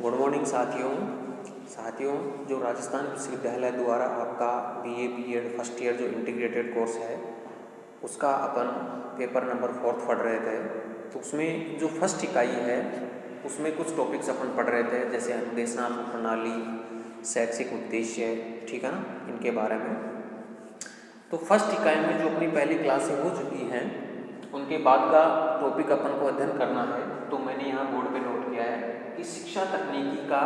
Good morning साथियों जो राजस्थान विश्वविद्यालय द्वारा आपका बीए बीएड फर्स्ट ईयर जो इंटीग्रेटेड कोर्स है उसका अपन पेपर नंबर 4 पढ़ रहे थे। तो उसमें जो फर्स्ट इकाई है उसमें कुछ टॉपिक्स अपन पढ़ रहे थे, जैसे अनुदेशात्मक प्रणाली, शैक्षिक उद्देश्य, ठीक है ना, इनके बारे में। तो फर्स्ट इकाई में जो अपनी पहली क्लासें हो चुकी हैं उनके बाद का टॉपिक अपन को अध्ययन करना है। तो मैंने यहाँ बोर्ड पे नोट किया है कि शिक्षा तकनीकी का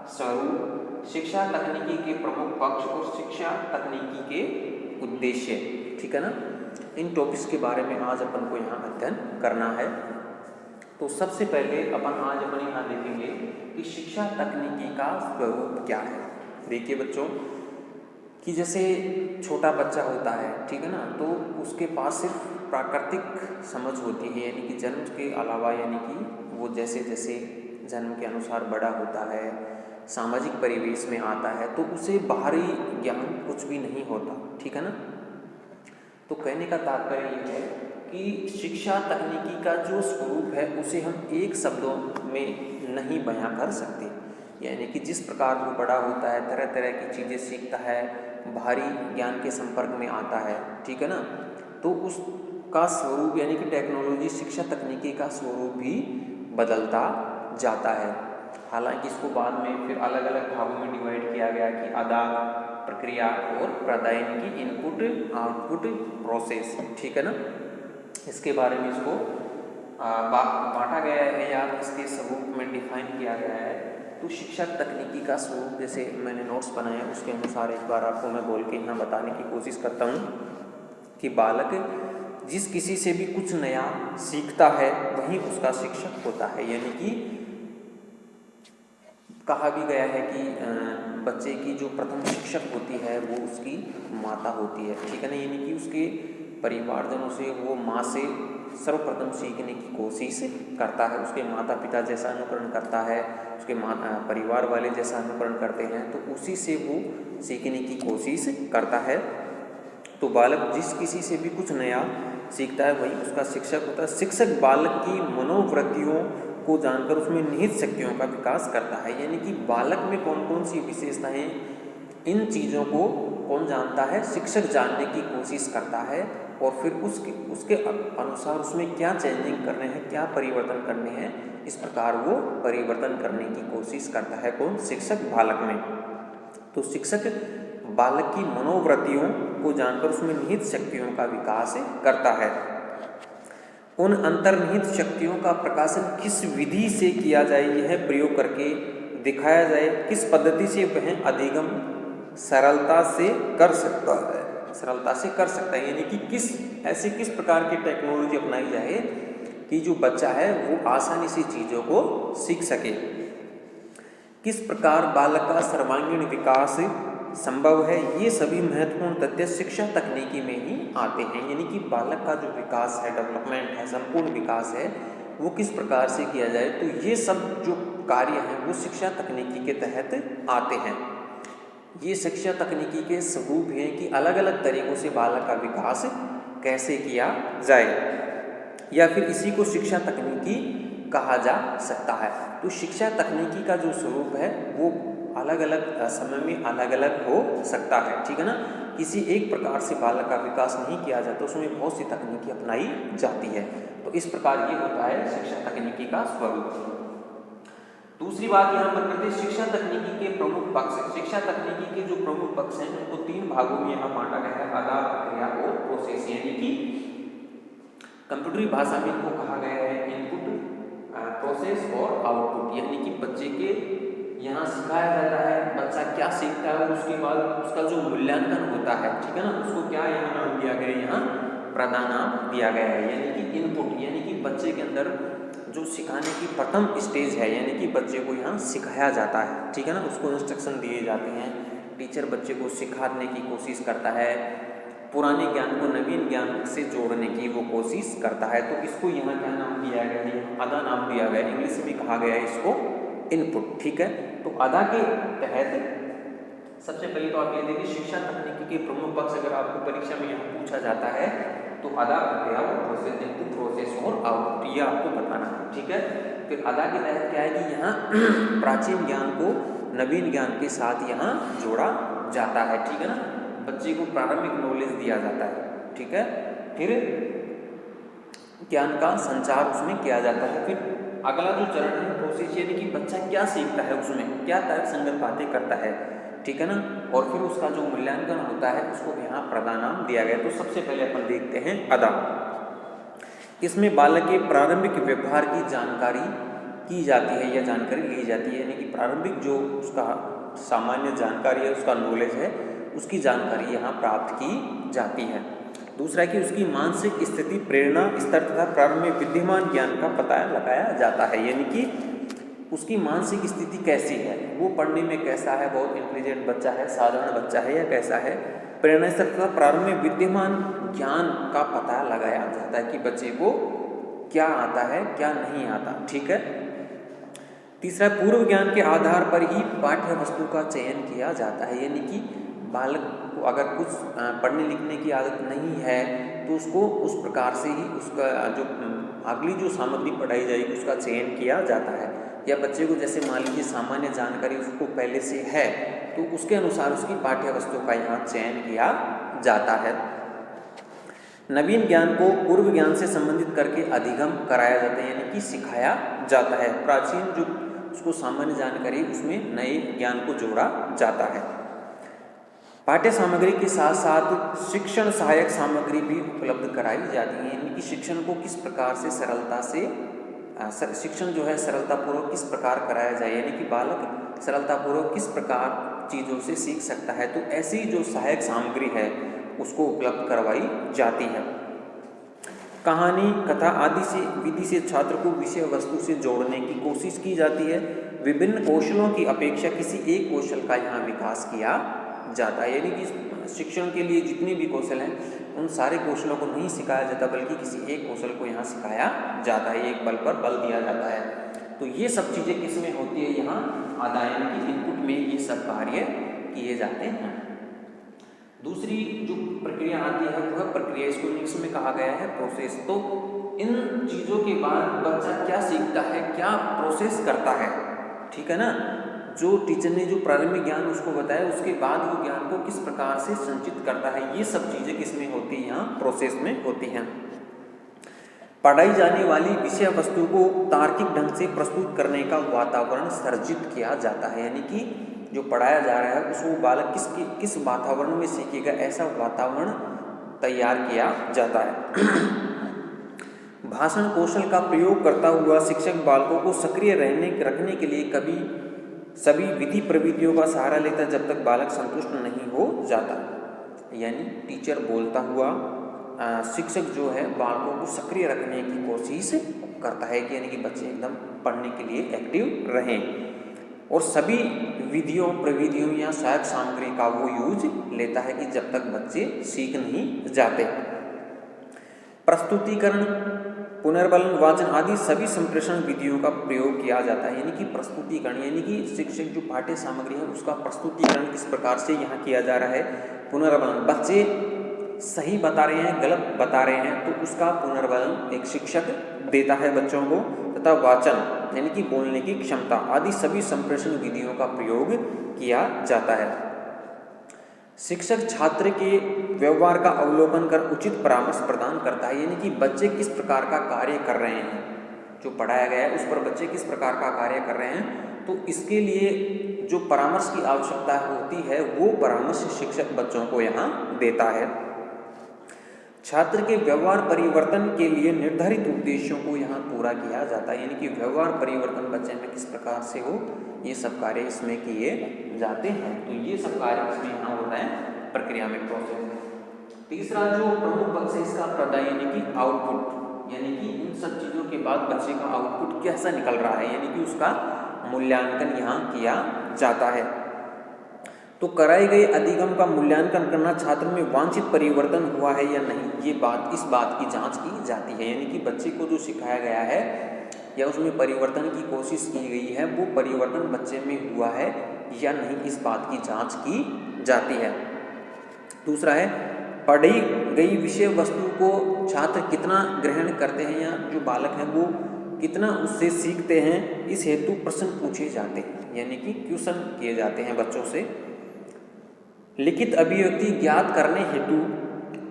स्वरूप, शिक्षा तकनीकी के प्रमुख पक्ष और शिक्षा तकनीकी के उद्देश्य, ठीक है ना, इन टॉपिक्स के बारे में आज अपन को यहाँ अध्ययन करना है। तो सबसे पहले अपन यहाँ देखेंगे कि शिक्षा तकनीकी का स्वरूप क्या है। देखिए बच्चों कि जैसे छोटा बच्चा होता है, ठीक है ना, तो उसके पास सिर्फ प्राकृतिक समझ होती है, यानी कि जन्म के अलावा, यानी कि वो जैसे जैसे जन्म के अनुसार बड़ा होता है, सामाजिक परिवेश में आता है, तो उसे बाहरी ज्ञान कुछ भी नहीं होता, ठीक है ना। तो कहने का तात्पर्य ये है कि शिक्षा तकनीकी का जो स्वरूप है उसे हम एक शब्दों में नहीं बयां कर सकते। यानी कि जिस प्रकार वो बड़ा होता है, तरह तरह की चीज़ें सीखता है, बाहरी ज्ञान के संपर्क में आता है, ठीक है ना, तो उसका स्वरूप यानी कि टेक्नोलॉजी, शिक्षा तकनीकी का स्वरूप भी बदलता जाता है। हालांकि इसको बाद में फिर अलग अलग भागों में डिवाइड किया गया कि अदा, प्रक्रिया और प्रदायन की इनपुट आउटपुट प्रोसेस, ठीक है ना, इसके बारे में इसको बांटा गया है या इसके स्वरूप में डिफाइन किया गया है। तो शिक्षा तकनीकी का स्वरूप जैसे मैंने नोट्स बनाए हैं उसके अनुसार एक बार आपको मैं बोल के यहाँ बताने की कोशिश करता हूँ कि बालक जिस किसी से भी कुछ नया सीखता है वही उसका शिक्षक होता है। यानी कि कहा भी गया है कि बच्चे की जो प्रथम शिक्षक होती है वो उसकी माता होती है, ठीक है ना। यानी कि उसके परिवारजनों से, वो माँ से सर्वप्रथम सीखने की कोशिश करता है, उसके माता पिता जैसा अनुकरण करता है, उसके परिवार वाले जैसा अनुकरण करते हैं, तो उसी से वो सीखने की कोशिश करता है। तो बालक जिस किसी से भी कुछ नया सीखता है वही उसका शिक्षक होता है। शिक्षक बालक की मनोवृत्तियों को जानकर उसमें निहित शक्तियों का विकास करता है। यानी कि बालक में कौन कौन सी विशेषताएं, इन चीज़ों को कौन जानता है, शिक्षक जानने की कोशिश करता है और फिर उसके अनुसार उसमें क्या चेंजिंग करने हैं, क्या परिवर्तन करने हैं, इस प्रकार वो परिवर्तन करने की कोशिश करता है। कौन? शिक्षक बालक में। तो शिक्षक बालक की मनोवृत्तियों को जानकर उसमें निहित शक्तियों का विकास करता है। उन अंतर्निहित शक्तियों का प्रकाशन किस विधि से किया जाए, यह प्रयोग करके दिखाया जाए। किस पद्धति से वह अधिगम सरलता से कर सकता है, यानी कि किस प्रकार की टेक्नोलॉजी अपनाई जाए कि जो बच्चा है वो आसानी से चीज़ों को सीख सके। किस प्रकार बालक का सर्वांगीण विकास संभव है, ये सभी महत्वपूर्ण तथ्य शिक्षा तकनीकी में ही आते हैं। यानी कि बालक का जो विकास है, डेवलपमेंट है, संपूर्ण विकास है, वो किस प्रकार से किया जाए, तो ये सब जो कार्य हैं वो शिक्षा तकनीकी के तहत आते हैं। ये शिक्षा तकनीकी के स्वरूप हैं कि अलग अलग तरीकों से बालक का विकास कैसे किया जाए, या फिर इसी को शिक्षा तकनीकी कहा जा सकता है। तो शिक्षा तकनीकी का जो स्वरूप है वो अलग अलग समय में अलग अलग हो सकता है, ठीक है ना। किसी एक प्रकार से बालक का विकास नहीं किया जाता, उसमें बहुत सी तकनीकी अपनाई जाती है। तो इस प्रकार ये होता है शिक्षा तकनीकी का स्वरूप। दूसरी बात यहाँ पर करते हैं शिक्षा तकनीकी के प्रमुख पक्ष। शिक्षा तकनीकी के जो प्रमुख पक्ष हैं उनको 3 भागों में यहाँ बांटा गया है, आदा, प्रक्रिया और प्रोसेस। यानी कि कंप्यूटरी भाषा में इनको कहा गया है इनपुट, प्रोसेस और आउटपुट। यानी कि बच्चे के यहाँ सिखाया जाता है, बच्चा क्या सीखता है और उसके बाद उसका जो मूल्यांकन होता है, ठीक है ना, उसको क्या यहाँ नाम दिया गया है, यहाँ प्रधान नाम दिया गया है। यानी कि इनपुट, यानी कि बच्चे के अंदर जो सिखाने की प्रथम स्टेज है, यानी कि बच्चे को यहाँ सिखाया जाता है, ठीक है ना, उसको इंस्ट्रक्शन दिए जाते हैं, टीचर बच्चे को सिखाने की कोशिश करता है, पुराने ज्ञान को नवीन ज्ञान से जोड़ने की वो कोशिश करता है। तो इसको यहाँ क्या नाम दिया गया है, अदा नाम दिया गया है, इंग्लिश में कहा गया है इसको इनपुट, ठीक है। तो अदा के तहत सबसे पहले तो आप ये देखिए शिक्षा तकनीकी के प्रमुख पक्ष अगर आपको परीक्षा में यहाँ पूछा जाता है तो अदा, प्रक्रिया और प्रोसेस, इनपुट, प्रोसेस और आउटपुट, ये आपको बताना है। ठीक है, फिर अदा के तहत क्या है कि यहाँ प्राचीन ज्ञान को नवीन ज्ञान के साथ यहाँ जोड़ा जाता है। ठीक है ना, बच्चे को प्रारंभिक नॉलेज दिया जाता है। ठीक है, फिर ज्ञान का संचार उसमें किया जाता है। फिर अगला जो चरण है प्रोसेस, यानी कि बच्चा क्या सीखता है, उसमें क्या तर्क संगत बातें करता है। ठीक है ना, और फिर उसका जो मूल्यांकन होता है उसको यहाँ प्रदानाम दिया गया। तो सबसे पहले अपन देखते हैं अदा। इसमें बालक के प्रारंभिक व्यवहार की जानकारी की जाती है या जानकारी ली जाती है, यानी कि प्रारंभिक जो उसका सामान्य जानकारी है, उसका नॉलेज है, उसकी जानकारी यहाँ प्राप्त की जाती है। दूसरा है कि उसकी मानसिक स्थिति, प्रेरणा स्तर तथा प्रारंभ में विद्यमान ज्ञान का पता लगाया जाता है, यानी कि उसकी मानसिक स्थिति कैसी है, वो पढ़ने में कैसा है, बहुत इंटेलिजेंट बच्चा है, साधारण बच्चा है या कैसा है। प्रेरणा स्तर तथा प्रारंभ में विद्यमान ज्ञान का पता लगाया जाता है कि बच्चे को क्या आता है क्या नहीं आता। ठीक है, तीसरा पूर्व ज्ञान के आधार पर ही पाठ्य वस्तु का चयन किया जाता है, यानी कि बालक को अगर कुछ पढ़ने लिखने की आदत नहीं है तो उसको उस प्रकार से ही उसका जो अगली जो सामग्री पढ़ाई जाएगी उसका चयन किया जाता है। या बच्चे को जैसे मान लीजिए सामान्य जानकारी उसको पहले से है तो उसके अनुसार उसकी पाठ्य वस्तु का यहाँ चयन किया जाता है। नवीन ज्ञान को पूर्व ज्ञान से संबंधित करके अधिगम कराया जाता है, यानी कि सिखाया जाता है। प्राचीन जो उसको सामान्य जानकारी उसमें नए ज्ञान को जोड़ा जाता है। पाठ्य सामग्री के साथ साथ शिक्षण सहायक सामग्री भी उपलब्ध कराई जाती है, यानी कि शिक्षण को किस प्रकार से सरलता से शिक्षण जो है सरलतापूर्वक किस प्रकार कराया जाए, यानी कि बालक सरलतापूर्वक किस प्रकार चीज़ों से सीख सकता है। तो ऐसी जो सहायक सामग्री है उसको उपलब्ध करवाई जाती है। कहानी, कथा आदि से विधि से छात्र को विषय वस्तु से जोड़ने की कोशिश की जाती है। विभिन्न कौशलों की अपेक्षा किसी एक कौशल का यहाँ विकास किया जाता है, यानी कि शिक्षण के लिए जितने भी कौशल हैं उन सारे कौशलों को नहीं सिखाया जाता बल्कि किसी एक कौशल को यहाँ सिखाया जाता है, एक बल पर बल दिया जाता है। तो ये सब चीज़ें किसमें होती है, यहाँ अदा यानी कि इनपुट में ये सब कार्य किए जाते हैं। दूसरी जो प्रक्रिया आती है वह प्रक्रिया इसको इंग्लिश में कहा गया है प्रोसेस। तो इन चीज़ों के बाद बच्चा क्या सीखता है, क्या प्रोसेस करता है। ठीक है ना, जो टीचर ने जो प्रारंभिक ज्ञान उसको बताया उसके बाद वो ज्ञान को किस प्रकार से संचित करता है, ये सब चीज़ें किसमें होती हैं, यहाँ प्रोसेस में होती हैं। पढ़ाई जाने वाली विषय वस्तु को तार्किक ढंग से प्रस्तुत करने का वातावरण सर्जित किया जाता है, यानी कि जो पढ़ाया जा रहा है उसको बालक किस वातावरण में सीखेगा, ऐसा वातावरण तैयार किया जाता है। भाषण कौशल का प्रयोग करता हुआ शिक्षक बालकों को सक्रिय रखने के लिए कभी सभी विधि प्रविधियों का सहारा लेता जब तक बालक संतुष्ट नहीं हो जाता। यानी टीचर बोलता हुआ शिक्षक जो है बालकों को सक्रिय रखने की कोशिश करता है कि यानी कि बच्चे एकदम पढ़ने के लिए एक्टिव रहें और सभी विधियों प्रविधियों या सहायक सामग्री का वो यूज लेता है कि जब तक बच्चे सीख नहीं जाते। प्रस्तुतिकरण, पुनर्बलन, वाचन आदि सभी संप्रेषण विधियों का प्रयोग किया जाता है, यानी कि प्रस्तुतिकरण यानी कि शिक्षक जो पाठ्य सामग्री है उसका प्रस्तुतिकरण किस प्रकार से यहाँ किया जा रहा है। पुनर्बलन, बच्चे सही बता रहे हैं गलत बता रहे हैं तो उसका पुनर्बलन एक शिक्षक देता है बच्चों को, तथा वाचन यानी कि बोलने की क्षमता आदि सभी संप्रेषण विधियों का प्रयोग किया जाता है। शिक्षक छात्र के व्यवहार का अवलोकन कर उचित परामर्श प्रदान करता है, यानी कि बच्चे किस प्रकार का कार्य कर रहे हैं, जो पढ़ाया गया है उस पर बच्चे किस प्रकार का कार्य कर रहे हैं, तो इसके लिए जो परामर्श की आवश्यकता होती है वो परामर्श शिक्षक बच्चों को यहाँ देता है। छात्र के व्यवहार परिवर्तन के लिए निर्धारित उद्देश्यों को यहाँ पूरा किया जाता है, यानी कि व्यवहार परिवर्तन बच्चे में किस प्रकार से हो, ये सब कार्य इसमें किए जाते हैं। तो ये सब कार्य इसमें यहाँ होता है प्रक्रिया में, प्रोसेस में। तीसरा जो प्रमुख पक्ष है इसका प्रदाय यानी कि आउटपुट, यानी कि इन सब चीज़ों के बाद बच्चे का आउटपुट कैसा निकल रहा है, यानी कि उसका मूल्यांकन यहाँ किया जाता है। तो कराए गए अधिगम का मूल्यांकन करना छात्र में वांछित परिवर्तन हुआ है या नहीं, इस बात की जांच की जाती है, यानी कि बच्चे को जो सिखाया गया है या उसमें परिवर्तन की कोशिश की गई है वो परिवर्तन बच्चे में हुआ है या नहीं, इस बात की जांच की जाती है। दूसरा है पढ़ी गई विषय वस्तु को छात्र कितना ग्रहण करते हैं या जो बालक हैं वो कितना उससे सीखते हैं, इस हेतु प्रश्न पूछे जाते हैं, यानी कि क्वेश्चन किए जाते हैं बच्चों से। लिखित अभिव्यक्ति ज्ञात करने हेतु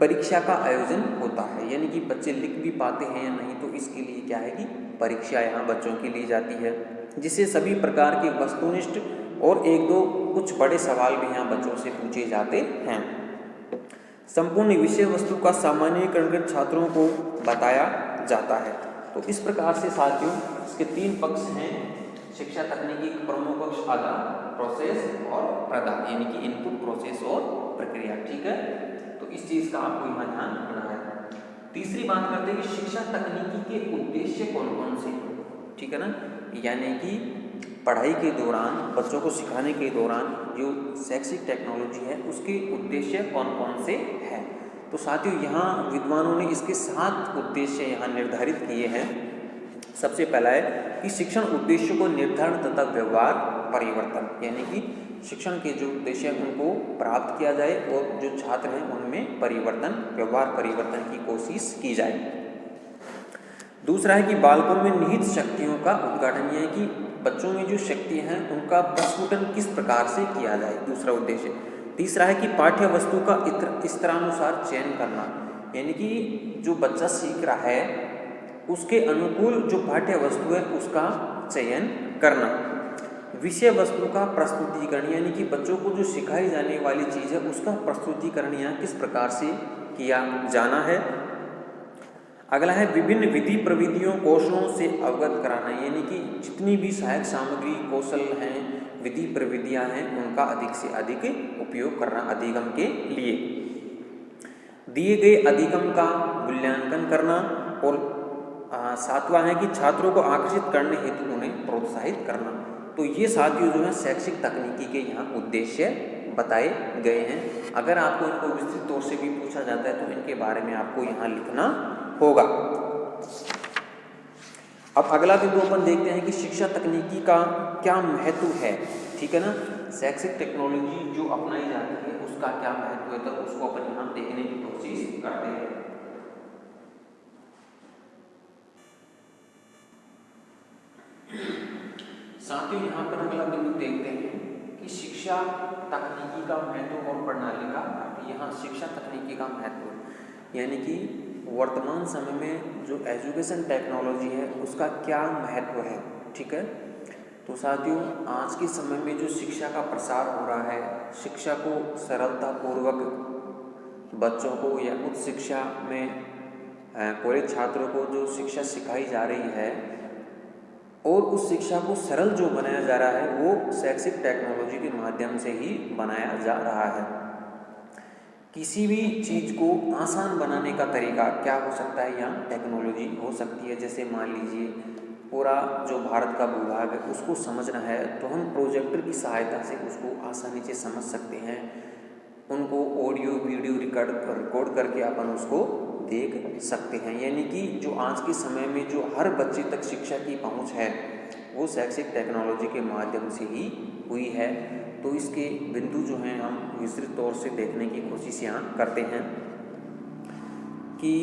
परीक्षा का आयोजन होता है, यानी कि बच्चे लिख भी पाते हैं या नहीं, तो इसके लिए क्या है कि परीक्षा यहाँ बच्चों की ली जाती है, जिससे सभी प्रकार के वस्तुनिष्ठ और एक दो कुछ बड़े सवाल भी यहाँ बच्चों से पूछे जाते हैं। संपूर्ण विषय वस्तु का सामान्यीकरण कर छात्रों को बताया जाता है। तो इस प्रकार से साथियों इसके 3 पक्ष हैं, शिक्षा तकनीकी प्रमुख पक्ष आधा, प्रोसेस और प्रदान, यानी कि इनपुट, प्रोसेस और प्रक्रिया। ठीक है, तो इस चीज का आपको यहाँ ध्यान रखना है। तीसरी बात करते हैं कि शिक्षा तकनीकी के उद्देश्य कौन कौन से, ठीक है ना, यानी कि पढ़ाई के दौरान बच्चों को सिखाने के दौरान जो शैक्षिक टेक्नोलॉजी है उसके उद्देश्य कौन कौन से हैं। तो साथियों यहाँ विद्वानों ने इसके 7 उद्देश्य यहाँ निर्धारित किए हैं। सबसे पहला है कि शिक्षण उद्देश्यों को निर्धारण तथा व्यवहार परिवर्तन, यानी कि शिक्षण के जो उद्देश्य हैं उनको प्राप्त किया जाए और जो छात्र हैं उनमें परिवर्तन, व्यवहार परिवर्तन की कोशिश की जाए। दूसरा है कि बालकों में निहित शक्तियों का उद्घाटन, यह है कि बच्चों में जो शक्तियाँ हैं उनका प्रस्फुटन किस प्रकार से किया जाए, दूसरा उद्देश्य। तीसरा है कि पाठ्य वस्तु का स्तरानुसार चयन करना, यानी कि जो बच्चा सीख रहा है उसके अनुकूल जो पाठ्य वस्तु है उसका चयन करना। विषय वस्तु का प्रस्तुतिकरण, यानी कि बच्चों को जो सिखाई जाने वाली चीज़ है उसका प्रस्तुतिकरण यहाँ किस प्रकार से किया जाना है। अगला है विभिन्न विधि प्रविधियों कौशलों से अवगत कराना, यानी कि जितनी भी सहायक सामग्री कौशल हैं, विधि प्रविधियां हैं, उनका अधिक से अधिक उपयोग करना अधिगम के लिए। दिए गए अधिगम का मूल्यांकन करना। और 7वां है कि छात्रों को आकर्षित करने हेतु उन्हें प्रोत्साहित करना। तो ये साथियों जो है शैक्षिक तकनीकी के यहाँ उद्देश्य बताए गए हैं। अगर आपको इनको विस्तृत तौर से भी पूछा जाता है तो इनके बारे में आपको यहाँ लिखना होगा। अब अगला बिंदु अपन देखते हैं कि शिक्षा तकनीकी का क्या महत्व है, ठीक है ना, शैक्षिक टेक्नोलॉजी जो अपनाई जाती है उसका क्या महत्व है, तो उसको अपन यहाँ देखने की कोशिश करते हैं। साथियों यहाँ पर अगला बिंदु देखते हैं कि शिक्षा तकनीकी का महत्व और प्रणाली का अर्थ। यहाँ शिक्षा तकनीकी का महत्व यानी कि वर्तमान समय में जो एजुकेशन टेक्नोलॉजी है उसका क्या महत्व है, ठीक है। तो साथियों आज के समय में जो शिक्षा का प्रसार हो रहा है, शिक्षा को सरलतापूर्वक बच्चों को या उच्च शिक्षा में कॉलेज छात्रों को जो शिक्षा सिखाई जा रही है और उस शिक्षा को सरल जो बनाया जा रहा है वो शैक्षिक टेक्नोलॉजी के माध्यम से ही बनाया जा रहा है। किसी भी चीज़ को आसान बनाने का तरीका क्या हो सकता है, यहाँ टेक्नोलॉजी हो सकती है। जैसे मान लीजिए पूरा जो भारत का भूभाग है उसको समझना है तो हम प्रोजेक्टर की सहायता से उसको आसानी से समझ सकते हैं। उनको ऑडियो वीडियो रिकॉर्ड करके अपन उसको देख सकते हैं। यानी कि जो आज के समय में जो हर बच्चे तक शिक्षा की पहुंच है वो शैक्षिक टेक्नोलॉजी के माध्यम से ही हुई है। तो इसके बिंदु जो हैं हम विस्तृत तौर से देखने की कोशिश यहाँ करते हैं कि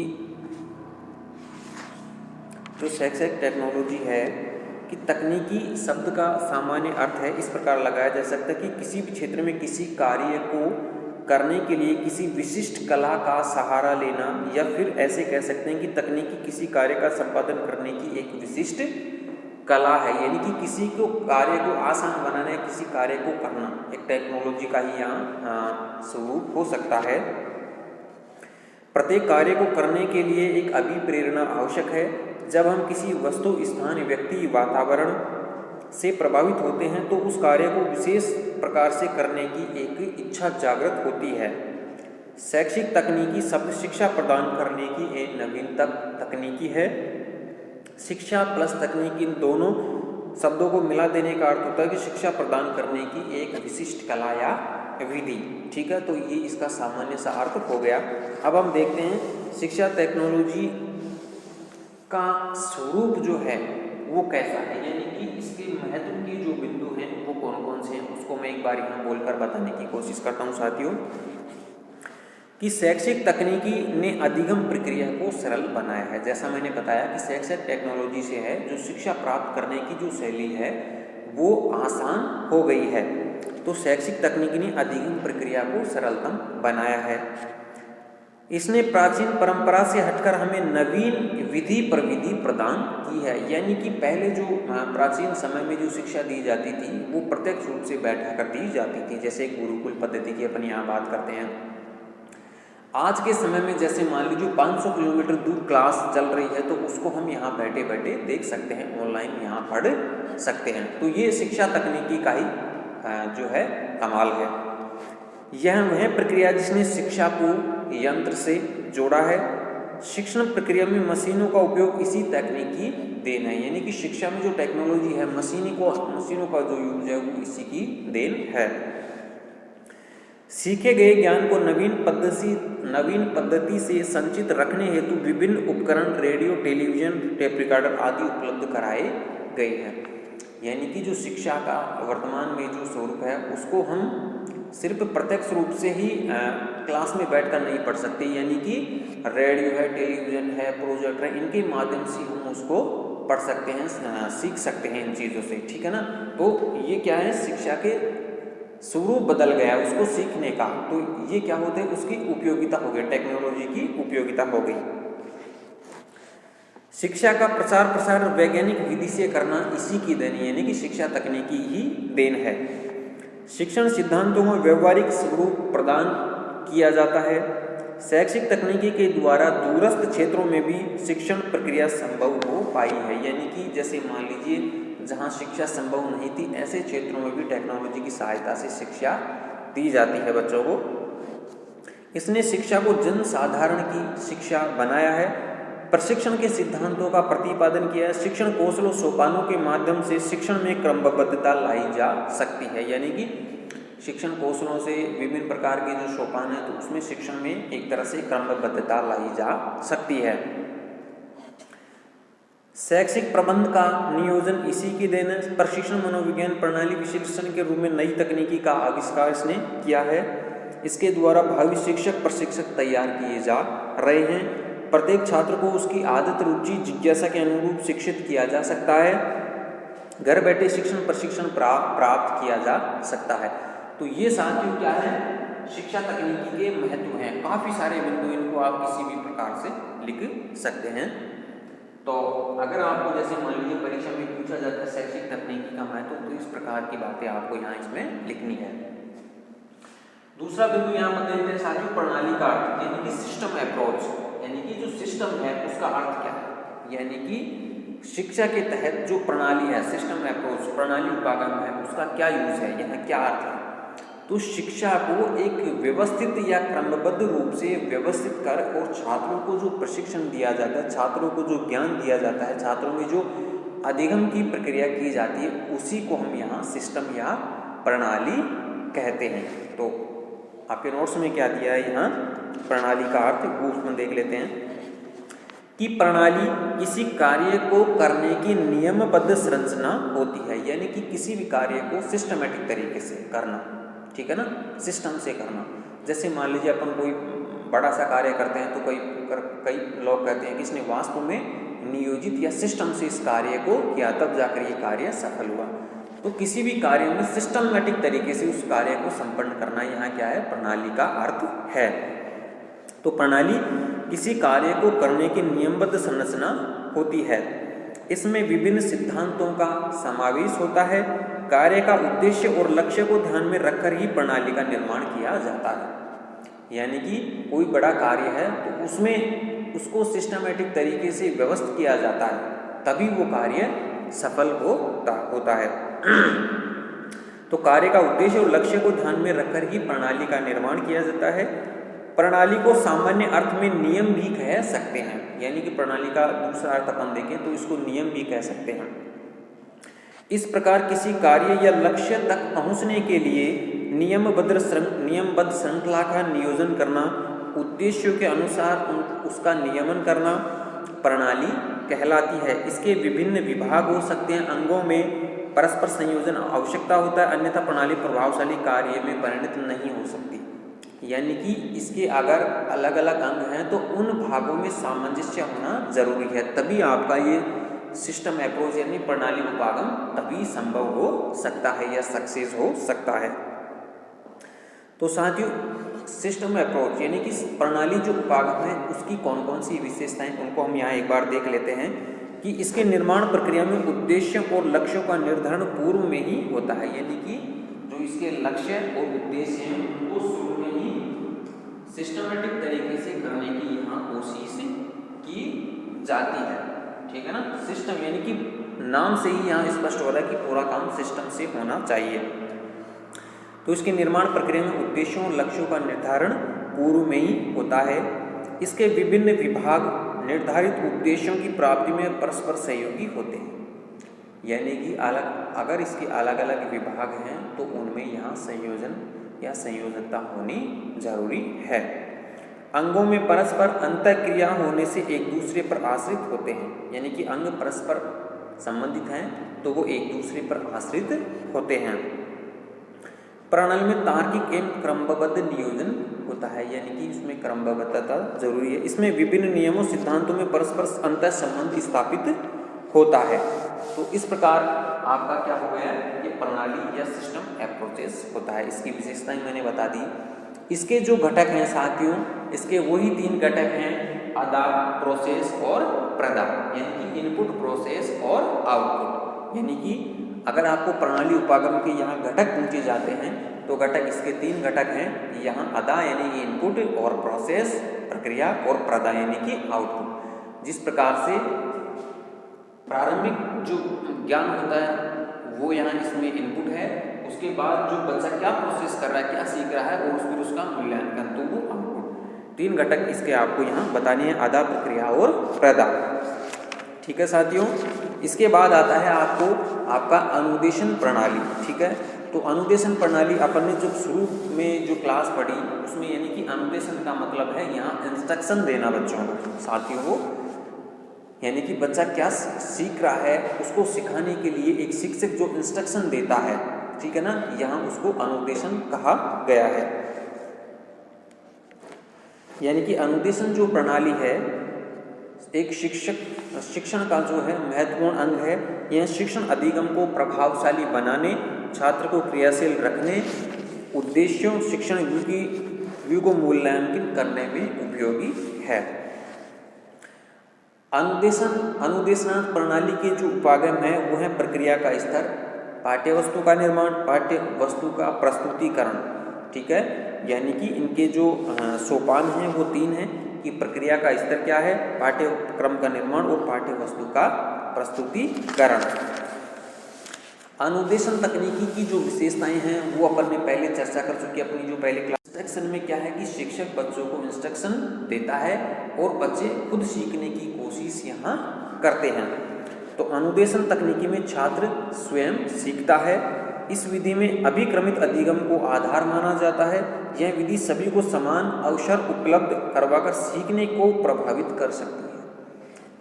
जो शैक्षिक टेक्नोलॉजी है कि तकनीकी शब्द का सामान्य अर्थ है इस प्रकार लगाया जा सकता है कि किसी भी क्षेत्र में किसी कार्य को करने के लिए किसी विशिष्ट कला का सहारा लेना, या फिर ऐसे कह सकते हैं कि तकनीकी किसी कार्य का संपादन करने की एक विशिष्ट कला है। यानी कि किसी को कार्य को आसान बनाना, किसी कार्य को करना एक टेक्नोलॉजी का ही यहाँ स्वरूप हो सकता है। प्रत्येक कार्य को करने के लिए एक अभिप्रेरणा आवश्यक है। जब हम किसी वस्तु, स्थान, व्यक्ति, वातावरण से प्रभावित होते हैं तो उस कार्य को विशेष प्रकार से करने की एक इच्छा जागृत होती है। शैक्षिक तकनीकी शब्द शिक्षा प्रदान करने की एक नवीनतम तकनीकी है। शिक्षा प्लस तकनीकी इन दोनों शब्दों को मिला देने का अर्थ होता है कि शिक्षा प्रदान करने की एक विशिष्ट कला या विधि, ठीक है। तो ये इसका सामान्य सा अर्थ हो गया। अब हम देखते हैं शिक्षा टेक्नोलॉजी का स्वरूप जो है वो कैसा है, यानी कि इसके महत्व के जो बिंदु हैं वो कौन कौन से हैं उसको मैं एक बार यहाँ बोलकर बताने की कोशिश करता हूँ साथियों। कि शैक्षिक तकनीकी ने अधिगम प्रक्रिया को सरल बनाया है। जैसा मैंने बताया कि शैक्षिक टेक्नोलॉजी से है जो शिक्षा प्राप्त करने की जो शैली है वो आसान हो गई है। तो शैक्षिक तकनीकी ने अधिगम प्रक्रिया को सरलतम बनाया है। इसने प्राचीन परंपरा से हटकर हमें नवीन विधि प्रविधि प्रदान की है। यानी कि पहले जो प्राचीन समय में जो शिक्षा दी जाती थी वो प्रत्यक्ष रूप से बैठा कर दी जाती थी, जैसे गुरुकुल पद्धति की अपन यहाँ बात करते हैं। आज के समय में जैसे मान लीजिए 500 किलोमीटर दूर क्लास चल रही है तो उसको हम यहाँ बैठे बैठे देख सकते हैं, ऑनलाइन यहाँ पढ़ सकते हैं। तो ये शिक्षा तकनीकी का ही जो है कमाल है। यह वह प्रक्रिया जिसने शिक्षा को यंत्र से जोड़ा है। शिक्षण प्रक्रिया में मशीनों का उपयोग इसी तकनीकी देन है। यानी कि शिक्षा में जो टेक्नोलॉजी है मशीनों का जो यूज है वो इसी की देन है। सीखे गए ज्ञान को नवीन पद्धति से संचित रखने हेतु विभिन्न उपकरण रेडियो, टेलीविजन, टेप रिकॉर्डर आदि उपलब्ध कराए गए हैं। यानी कि जो शिक्षा का वर्तमान में जो स्वरूप है उसको हम सिर्फ प्रत्यक्ष रूप से ही क्लास में बैठकर नहीं पढ़ सकते। यानी कि रेडियो है, टेलीविजन है, प्रोजेक्टर है, इनके माध्यम से हम उसको पढ़ सकते हैं, सीख सकते हैं इन चीज़ों से, ठीक है ना। तो ये क्या है, शिक्षा के स्वरूप बदल गया है उसको सीखने का। तो ये क्या होता है, उसकी उपयोगिता हो गई, टेक्नोलॉजी की उपयोगिता हो गई। शिक्षा का प्रसार वैज्ञानिक विधि से करना इसी की देन, यानी कि शिक्षा तकनीकी ही देन है। शिक्षण सिद्धांतों में व्यवहारिक स्वरूप प्रदान किया जाता है। शैक्षिक तकनीकी के द्वारा दूरस्थ क्षेत्रों में भी शिक्षण प्रक्रिया संभव हो पाई है। यानी कि जैसे मान लीजिए जहाँ शिक्षा संभव नहीं थी ऐसे क्षेत्रों में भी टेक्नोलॉजी की सहायता से शिक्षा दी जाती है बच्चों को। इसने शिक्षा को जन साधारण की शिक्षा बनाया है। प्रशिक्षण के सिद्धांतों का प्रतिपादन किया है। शिक्षण कौशलों सोपानों के माध्यम से शिक्षण में क्रमबद्धता लाई जा सकती है। यानी कि शिक्षण कौशलों से विभिन्न प्रकार के जो सोपान है तो उसमें शिक्षण में एक तरह से क्रमबद्धता लाई जा सकती है। शैक्षिक प्रबंध का नियोजन इसी की देन है। प्रशिक्षण मनोविज्ञान प्रणाली विश्लेषण के रूप में नई तकनीकी का आविष्कार इसने किया है। इसके द्वारा भावी शिक्षक प्रशिक्षक तैयार किए जा रहे हैं। प्रत्येक छात्र को उसकी आदत, रुचि, जिज्ञासा के अनुरूप शिक्षित किया जा सकता है। घर बैठे शिक्षण प्रशिक्षण प्राप्त किया जा सकता है। तो ये साथियों क्या है, शिक्षा तकनीकी के महत्व हैं। काफ़ी सारे बिंदु, इनको आप किसी भी प्रकार से लिख सकते हैं। तो अगर आपको जैसे मान लीजिए परीक्षा में पूछा जाता है शैक्षिक तकनीकी का महत्व, तो इस प्रकार की बातें आपको यहाँ इसमें लिखनी है। दूसरा बिंदु यहाँ पर देखते हैं साथियों, प्रणाली का अर्थ, यानी कि सिस्टम अप्रोच, यानी कि जो सिस्टम है उसका अर्थ क्या है। यानी कि शिक्षा के तहत जो प्रणाली है, सिस्टम अप्रोच, प्रणाली उपागम है, उसका क्या यूज है, यहाँ क्या अर्थ है। तो शिक्षा को एक व्यवस्थित या क्रमबद्ध रूप से व्यवस्थित कर और छात्रों को जो प्रशिक्षण दिया जाता है, छात्रों को जो ज्ञान दिया जाता है, छात्रों में जो अधिगम की प्रक्रिया की जाती है, उसी को हम यहाँ सिस्टम या प्रणाली कहते हैं। तो आपके नोट्स में क्या दिया है यहाँ, प्रणाली का अर्थ वो उसमें देख लेते हैं कि प्रणाली किसी कार्य को करने की नियमबद्ध संरचना होती है। यानी कि किसी भी कार्य को सिस्टमेटिक तरीके से करना, ठीक है ना, सिस्टम से करना। जैसे मान लीजिए अपन कोई बड़ा सा कार्य करते हैं तो कई लोग कहते हैं कि इसने वास्तव में नियोजित या सिस्टम से इस कार्य को किया, तब जाकर ये कार्य सफल हुआ। तो किसी भी कार्य में सिस्टमेटिक तरीके से उस कार्य को संपन्न करना, यहाँ क्या है, प्रणाली का अर्थ है। तो प्रणाली किसी कार्य को करने की नियमबद्ध संरचना होती है। इसमें विभिन्न सिद्धांतों का समावेश होता है। कार्य का उद्देश्य और लक्ष्य को ध्यान में रखकर ही प्रणाली का निर्माण किया जाता है। यानी कि कोई बड़ा कार्य है तो उसमें उसको सिस्टमेटिक तरीके से व्यवस्थित किया जाता है, तभी वो कार्य सफल होता है। तो कार्य का उद्देश्य और लक्ष्य को ध्यान में रखकर ही प्रणाली का निर्माण किया जाता है। प्रणाली को सामान्य अर्थ में नियम भी कह सकते हैं। यानी कि प्रणाली का दूसरा अर्थ अपन देखें तो इसको नियम भी कह सकते हैं। इस प्रकार किसी कार्य या लक्ष्य तक पहुंचने के लिए नियमबद्ध श्रृंखला का नियोजन करना, उद्देश्यों के अनुसार उसका नियमन करना प्रणाली कहलाती है। इसके विभिन्न विभाग हो सकते हैं। अंगों में परस्पर संयोजन आवश्यकता होता है, अन्यथा प्रणाली प्रभावशाली कार्य में परिणत नहीं हो सकती। यानी कि इसके अगर अलग अलग अंग हैं तो उन भागों में सामंजस्य होना जरूरी है, तभी आपका ये सिस्टम अप्रोच यानी प्रणाली उपागम तभी संभव हो सकता है या सक्सेस हो सकता है। तो साथियों, सिस्टम अप्रोच यानी कि प्रणाली जो उपागम है उसकी कौन कौन सी विशेषताएं, उनको हम यहाँ एक बार देख लेते हैं कि इसके निर्माण प्रक्रिया में उद्देश्यों और लक्ष्यों का निर्धारण पूर्व में ही होता है, यानी कि जो इसके लक्ष्य और उद्देश्य हैं उनको शुरू में ही सिस्टमेटिक तरीके से करने की यहाँ कोशिश की जाती है। ठीक है ना, सिस्टम यानी कि नाम से ही यहाँ स्पष्ट हो रहा है कि पूरा काम सिस्टम से होना चाहिए। तो इसके निर्माण प्रक्रिया में उद्देश्यों और लक्ष्यों का निर्धारण पूर्व में ही होता है। इसके विभिन्न विभाग निर्धारित उद्देश्यों की प्राप्ति में परस्पर सहयोगी होते हैं, यानी कि अगर इसके अलग अलग विभाग हैं तो उनमें यहाँ संयोजन या संयोजकता होनी जरूरी है। अंगों में परस्पर अंतःक्रिया होने से एक दूसरे पर आश्रित होते हैं, यानी कि अंग परस्पर संबंधित हैं तो वो एक दूसरे पर आश्रित होते हैं। प्रणाली में तार्किक एवं क्रमबद्ध नियोजन होता है, यानी कि इसमें क्रमबद्धता जरूरी है। इसमें विभिन्न नियमों सिद्धांतों में परस्पर अंतर संबंध स्थापित होता है। तो इस प्रकार आपका क्या हो गया, ये प्रणाली या सिस्टम अप्रोचेस होता है। इसकी विशेषताएं मैंने बता दी। इसके जो घटक हैं साथियों, इसके वही 3 घटक हैं, अदा, प्रोसेस और प्रदा, यानी कि इनपुट, प्रोसेस और आउटपुट। यानी कि अगर आपको प्रणाली उपागम के यहाँ घटक पूछे जाते हैं तो घटक इसके 3 घटक हैं, यहाँ अदा यानी कि इनपुट, और प्रोसेस प्रक्रिया, और प्रदा यानी कि आउटपुट। जिस प्रकार से प्रारंभिक जो ज्ञान होता है वो यहाँ इसमें इनपुट है, उसके बाद जो बच्चा क्या प्रोसेस कर रहा है, क्या सीख रहा है, और फिर उसका मूल्यांकन, तो वो आउटपुट। 3 घटक इसके आपको यहाँ बताने हैं, आदा, प्रक्रिया और प्रदा। ठीक है साथियों, इसके बाद आता है आपका अनुदेशन प्रणाली। ठीक है, तो अनुदेशन प्रणाली अपन ने जब शुरू में जो क्लास पढ़ी उसमें, यानी कि अनुदेशन का मतलब है यहाँ इंस्ट्रक्शन देना बच्चों को, साथियों को, यानी कि बच्चा क्या सीख रहा है उसको सिखाने के लिए एक शिक्षक जो इंस्ट्रक्शन देता है, ठीक है ना, यहाँ उसको अनुदेशन कहा गया है। यानी कि अनुदेशन जो प्रणाली है एक शिक्षण का जो है महत्वपूर्ण अंग है। यह शिक्षण अधिगम को प्रभावशाली बनाने, छात्र को क्रियाशील रखने, उद्देश्यों, शिक्षण व्यू को मूल्यांकन करने में उपयोगी है। अनुदेशनात्मक प्रणाली के जो उपागम है वो है प्रक्रिया का स्तर, पाठ्यवस्तु का निर्माण, पाठ्यवस्तु का प्रस्तुतिकरण। ठीक है, यानी कि इनके जो सोपान हैं वो 3 हैं कि प्रक्रिया का स्तर क्या है, पाठ्यक्रम का निर्माण और पाठ्यवस्तु का प्रस्तुतिकरण। अनुदेशन तकनीकी की जो विशेषताएं हैं वो अपन ने पहले चर्चा कर चुके अपनी जो पहले क्लास। इंस्ट्रक्शन में क्या है कि शिक्षक बच्चों को इंस्ट्रक्शन देता है और बच्चे खुद सीखने की कोशिश यहाँ करते हैं। तो अनुदेशन तकनीकी में छात्र स्वयं सीखता है। इस विधि में अभिक्रमित अधिगम को आधार माना जाता है। यह विधि सभी को समान अवसर उपलब्ध करवाकर सीखने को प्रभावित कर सकती है।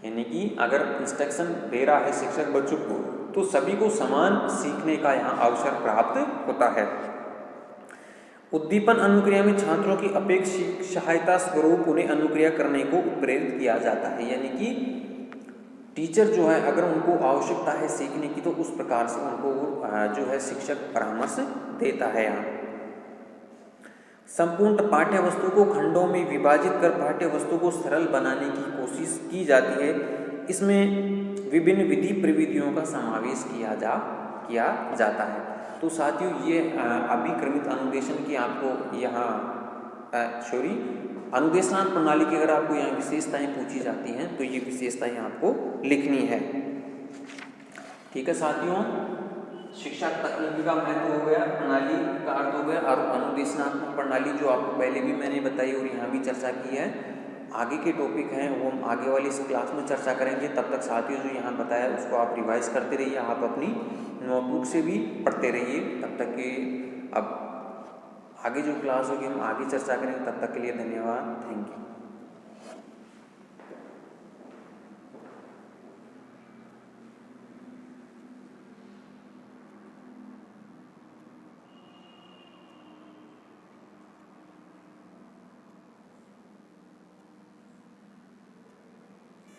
यानी कि अगर इंस्ट्रक्शन दे रहा है शिक्षक बच्चों को तो सभी को समान सीखने का यहाँ अवसर प्राप्त होता है। उद्दीपन अनुक्रिया में छात्रों की अपेक्षित सहायता स्वरूप उन्हें अनुक्रिया करने को प्रेरित किया जाता है। यानी कि टीचर जो है अगर उनको आवश्यकता है सीखने की तो उस प्रकार से उनको जो है शिक्षक परामर्श देता है। यहाँ संपूर्ण पाठ्य वस्तु को खंडों में विभाजित कर पाठ्य वस्तु को सरल बनाने की कोशिश की जाती है। इसमें विभिन्न विधि प्रविधियों का समावेश किया जाता है। तो साथियों ये अभिक्रमित अनुदेशन की आपको यहाँ अनुदेशनात्मक प्रणाली की अगर आपको यहाँ विशेषताएं पूछी जाती हैं तो ये विशेषताएं आपको लिखनी है। ठीक है साथियों, शिक्षा तकनीकी का महत्व हो गया, प्रणाली का अर्थ हो गया, और अनुदेशनात्मक प्रणाली जो आपको पहले भी मैंने बताई और यहाँ भी चर्चा की है। आगे के टॉपिक हैं वो हम आगे वाली इस क्लास में चर्चा करेंगे। तब तक साथियों जो यहाँ बताया उसको आप रिवाइज करते रहिए, आप अपनी नोटबुक से भी पढ़ते रहिए। तब तक कि अब आगे जो क्लास होगी हम आगे चर्चा करेंगे। तब तक के लिए धन्यवाद, थैंक यू।